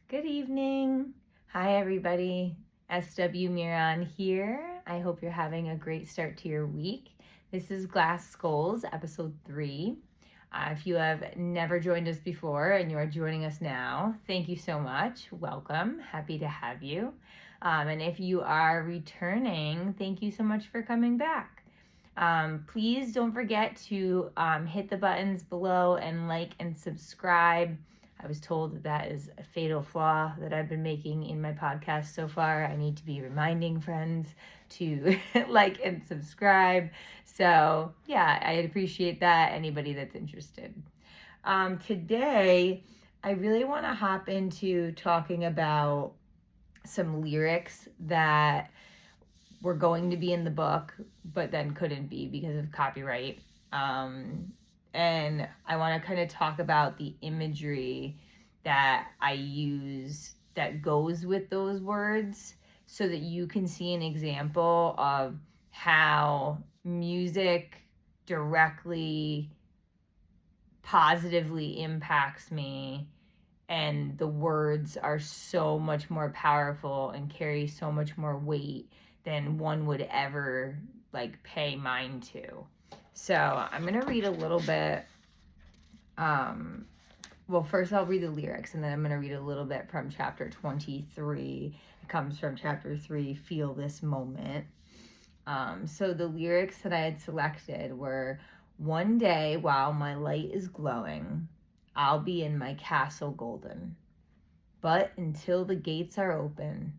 Good evening. Hi, everybody. SW Miron here. I hope you're having a great start to your week. This is Glass Skulls, episode 3. If you have never joined us before and you are joining us now, thank you so much. Welcome. Happy to have you. And if you are returning, thank you so much for coming back. Please don't forget to hit the buttons below and like and subscribe. I was told that is a fatal flaw that I've been making in my podcast so far. I need to be reminding friends to like and subscribe. So, yeah, I'd appreciate that. Anybody that's interested. Today, I really want to hop into talking about some lyrics that were going to be in the book, but then couldn't be because of copyright. And I want to kind of talk about the imagery that I use that goes with those words so that you can see an example of how music directly positively impacts me, and the words are so much more powerful and carry so much more weight than one would ever pay mind to. So I'm gonna read a little bit. Well, first I'll read the lyrics, and then I'm gonna read a little bit from chapter 23. It comes from chapter 3, Feel This Moment. So the lyrics that I had selected were, one day while my light is glowing, I'll be in my castle golden. But until the gates are open,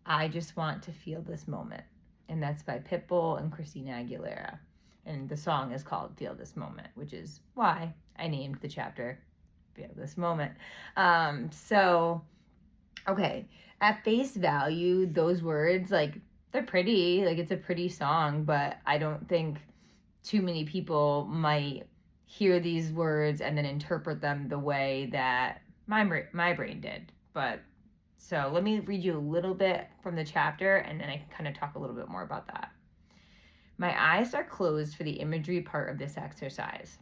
I just want to feel this moment. And that's by Pitbull and Christina Aguilera. And the song is called Feel This Moment, which is why I named the chapter Feel This Moment. Okay, at face value, those words, they're pretty. It's a pretty song, but I don't think too many people might hear these words and then interpret them the way that my brain did. But so let me read you a little bit from the chapter, and then I can kind of talk a little bit more about that. My eyes are closed for the imagery part of this exercise.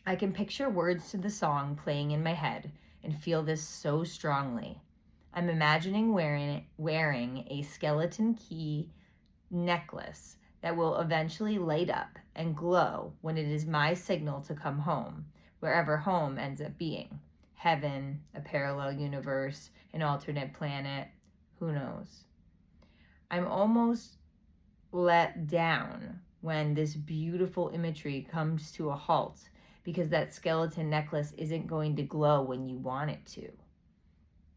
I can picture words to the song playing in my head and feel this so strongly. I'm imagining wearing a skeleton key necklace that will eventually light up and glow when it is my signal to come home, wherever home ends up being. Heaven, a parallel universe, an alternate planet, who knows? I'm almost let down when this beautiful imagery comes to a halt because that skeleton necklace isn't going to glow when you want it to.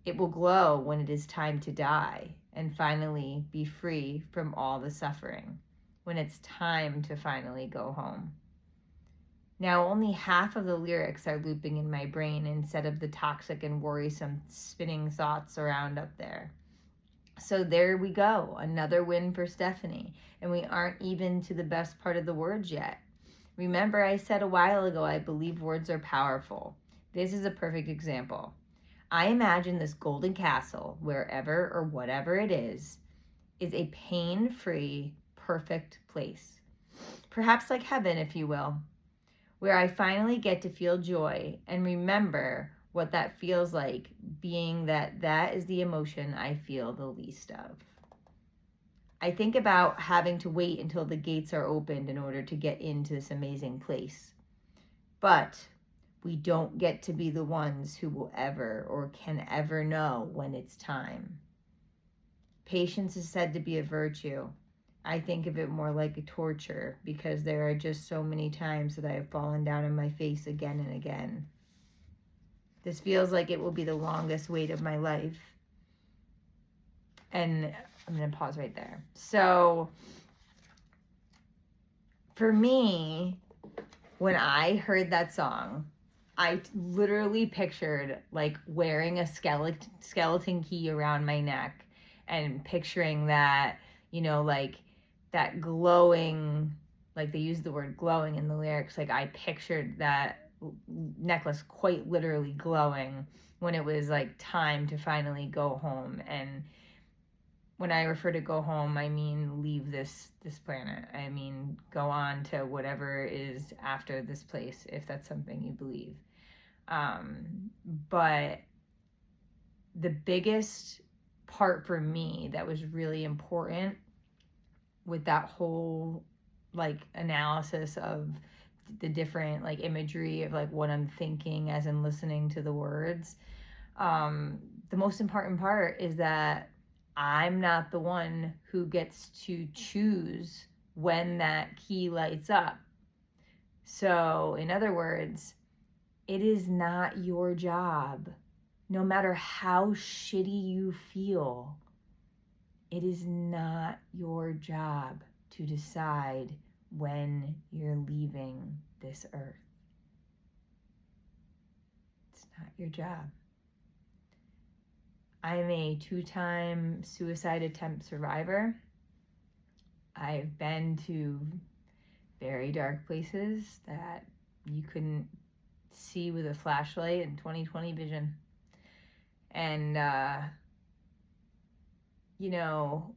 It will glow when it is time to die and finally be free from all the suffering, when it's time to finally go home. Now only half of the lyrics are looping in my brain instead of the toxic and worrisome spinning thoughts around up there. So there we go, another win for Stephanie, and we aren't even to the best part of the words yet. Remember, I said a while ago I believe words are powerful. This is a perfect example. I imagine this golden castle, wherever or whatever it is a pain-free, perfect place. Perhaps like heaven, if you will, where I finally get to feel joy and remember what that feels like, being that is the emotion I feel the least of. I think about having to wait until the gates are opened in order to get into this amazing place. But we don't get to be the ones who will ever or can ever know when it's time. Patience is said to be a virtue. I think of it more like a torture because there are just so many times that I have fallen down on my face again and again. This feels like it will be the longest wait of my life. And I'm going to pause right there. So, for me, when I heard that song, I literally pictured wearing a skeleton key around my neck and picturing that, that glowing, they use the word glowing in the lyrics. I pictured that necklace quite literally glowing when it was time to finally go home. And when I refer to go home, I mean leave this planet. I mean go on to whatever is after this place, if that's something you believe. But the biggest part for me that was really important with that whole like analysis of the different like imagery of like what I'm thinking as I'm listening to the words, the most important part is that I'm not the one who gets to choose when that key lights up. So, in other words, it is not your job, no matter how shitty you feel, it is not your job to decide when you're leaving this earth. It's not your job. I'm a 2-time suicide attempt survivor. I've been to very dark places that you couldn't see with a flashlight in 20/20 vision. And, you know,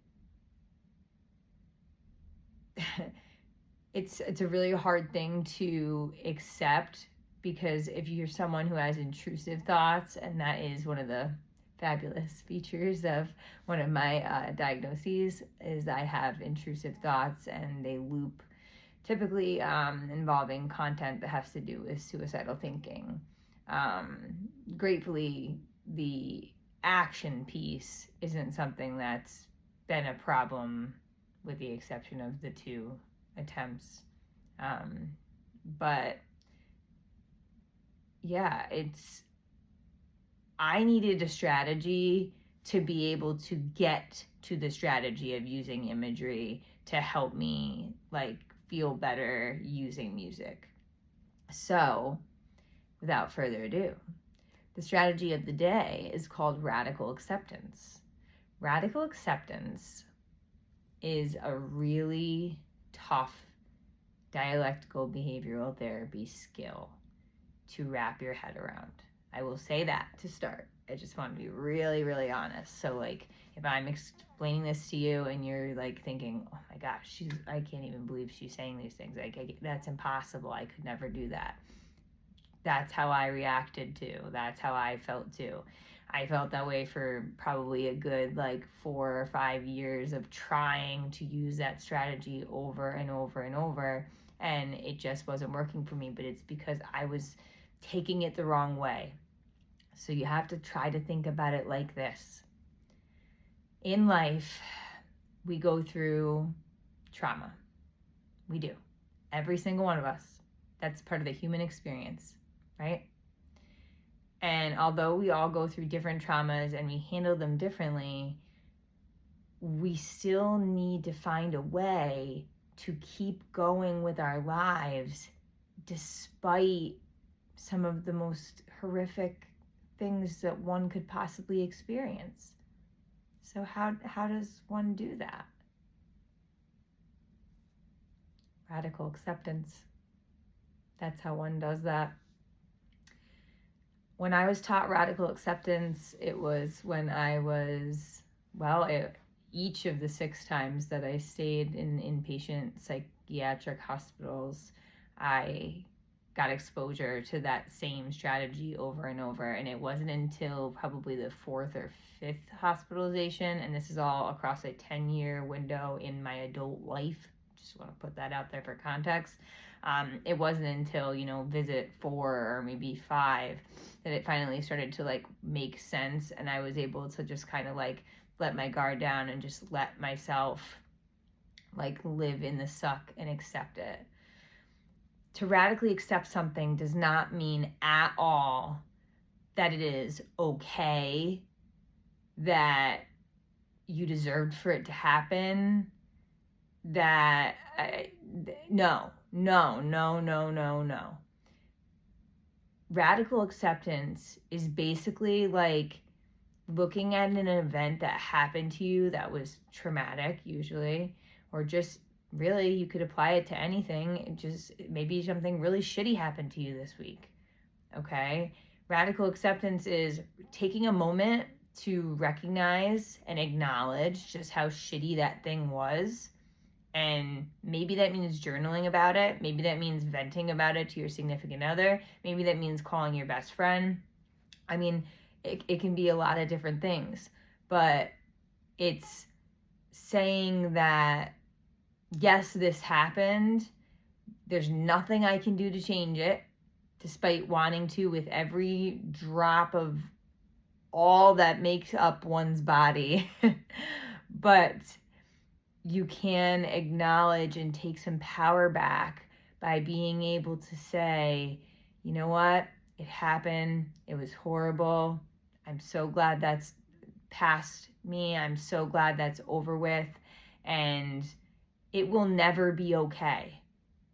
it's a really hard thing to accept, because if you're someone who has intrusive thoughts, and that is one of the fabulous features of one of my diagnoses, is I have intrusive thoughts, and they loop, typically involving content that has to do with suicidal thinking. Gratefully, the action piece isn't something that's been a problem, with the exception of the 2 attempts. But yeah, I needed a strategy to be able to get to the strategy of using imagery to help me like feel better using music. So, without further ado, the strategy of the day is called radical acceptance. Radical acceptance is a really tough dialectical behavioral therapy skill to wrap your head around. I will say that to start. I just want to be really, really honest. So like, if I'm explaining this to you and you're like thinking, oh my gosh, I can't even believe she's saying these things. Like, that's impossible. I could never do that. That's how I reacted to. That's how I felt too. I felt that way for probably a good like 4 or 5 years of trying to use that strategy over and over and over, and it just wasn't working for me. But it's because I was taking it the wrong way. So you have to try to think about it like this. In life, we go through trauma. We do. Every single one of us. That's part of the human experience, right? And although we all go through different traumas and we handle them differently, we still need to find a way to keep going with our lives despite some of the most horrific things that one could possibly experience. So how does one do that? Radical acceptance. That's how one does that. When I was taught radical acceptance, it was when I was, each of the 6 times that I stayed in inpatient psychiatric hospitals, I got exposure to that same strategy over and over. And it wasn't until probably the 4th or 5th hospitalization, and this is all across a 10-year window in my adult life. Just want to put that out there for context. It wasn't until, visit 4 or maybe 5 that it finally started to like make sense, and I was able to just kind of like let my guard down and just let myself like live in the suck and accept it. To radically accept something does not mean at all that it is okay, that you deserved for it to happen, that no. Radical acceptance is basically like looking at an event that happened to you that was traumatic, usually, or just really, you could apply it to anything. Just maybe something really shitty happened to you this week. Okay? Radical acceptance is taking a moment to recognize and acknowledge just how shitty that thing was. And maybe that means journaling about it. Maybe that means venting about it to your significant other. Maybe that means calling your best friend. I mean, it can be a lot of different things, but it's saying that, yes, this happened. There's nothing I can do to change it, despite wanting to with every drop of all that makes up one's body. But you can acknowledge and take some power back by being able to say, you know what? It happened. It was horrible. I'm so glad that's past me. I'm so glad that's over with. And it will never be okay.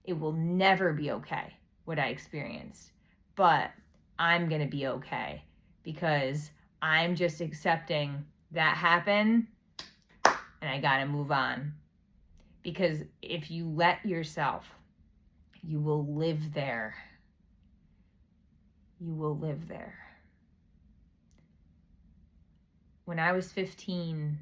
It will never be okay what I experienced. But I'm going to be okay because I'm just accepting that happened and I got to move on. Because if you let yourself, you will live there. You will live there. When I was 15,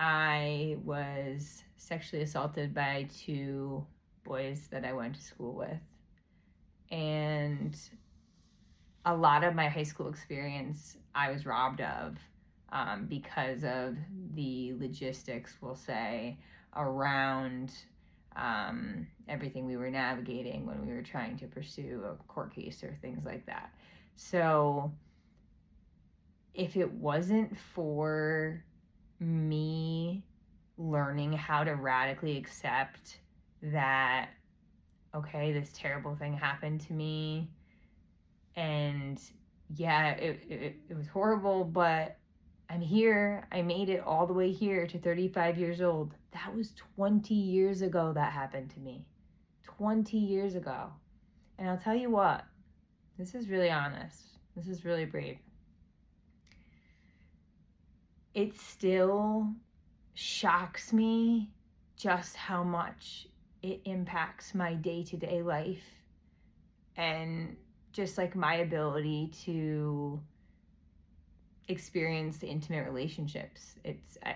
I was sexually assaulted by 2 boys that I went to school with. And a lot of my high school experience I was robbed of because of the logistics, we'll say, around everything we were navigating when we were trying to pursue a court case or things like that. So if it wasn't for me learning how to radically accept that, okay, this terrible thing happened to me, and yeah, it was horrible, but I'm here. I made it all the way here to 35 years old. That was 20 years ago that happened to me. 20 years ago. And I'll tell you what, this is really honest. This is really brave. It still shocks me just how much it impacts my day-to-day life and just like my ability to experience intimate relationships.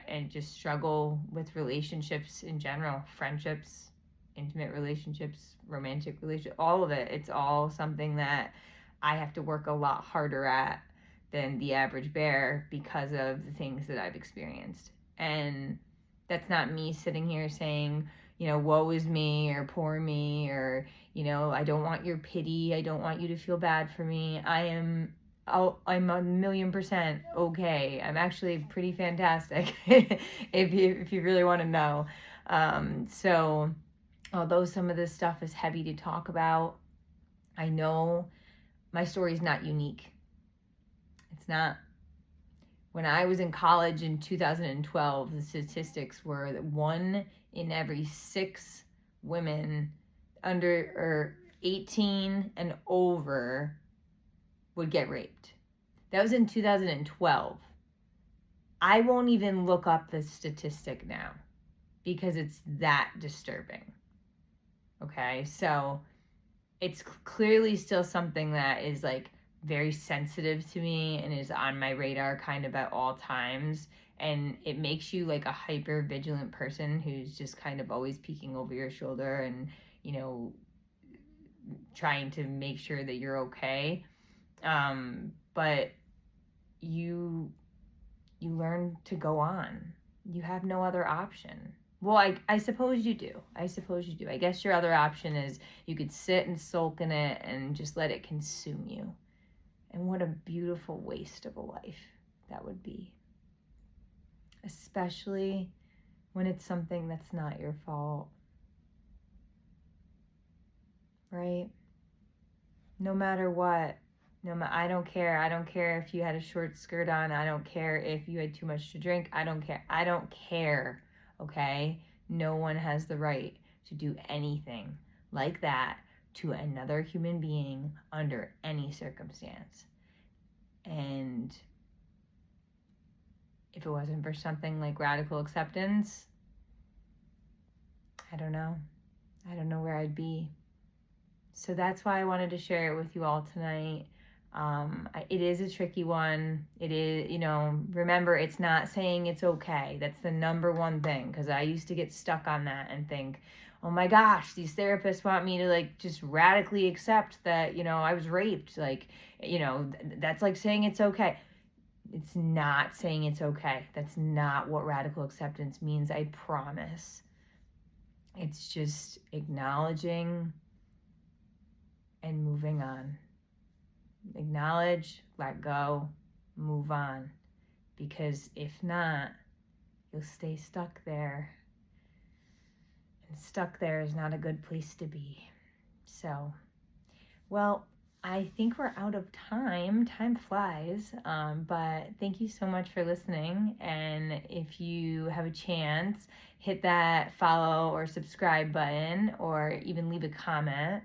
And just struggle with relationships in general, friendships, intimate relationships, romantic relationships, all of it. It's all something that I have to work a lot harder at than the average bear because of the things that I've experienced. And that's not me sitting here saying, woe is me or poor me or, I don't want your pity. I don't want you to feel bad for me. I'm 1,000,000% okay. I'm actually pretty fantastic if you really want to know. So although some of this stuff is heavy to talk about, I know my story is not unique. It's not. When I was in college in 2012, the statistics were that 1 in every 6 women under 18 and over would get raped. That was in 2012. I won't even look up the statistic now because it's that disturbing. Okay, so it's clearly still something that is like very sensitive to me and is on my radar kind of at all times. And it makes you like a hyper vigilant person who's just kind of always peeking over your shoulder and, trying to make sure that you're okay. But you learn to go on. You have no other option. Well, I suppose you do. I guess your other option is you could sit and sulk in it and just let it consume you. And what a beautiful waste of a life that would be. Especially when it's something that's not your fault. Right? No matter what. I don't care. I don't care if you had a short skirt on. I don't care if you had too much to drink. I don't care. Okay? No one has the right to do anything like that to another human being under any circumstance. And if it wasn't for something like radical acceptance, I don't know. I don't know where I'd be. So that's why I wanted to share it with you all tonight. It is a tricky one. It is, remember, it's not saying it's okay. That's the number one thing, because I used to get stuck on that and think, oh my gosh, these therapists want me to like just radically accept that, I was raped. Like, that's like saying it's okay. It's not saying it's okay. That's not what radical acceptance means, I promise. It's just acknowledging and moving on. Acknowledge, let go, move on. Because if not, you'll stay stuck there. And stuck there is not a good place to be. So, well, I think we're out of time. Time flies. But thank you so much for listening. And if you have a chance, hit that follow or subscribe button, or even leave a comment.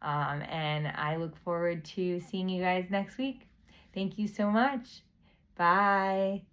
And I look forward to seeing you guys next week. Thank you so much. Bye.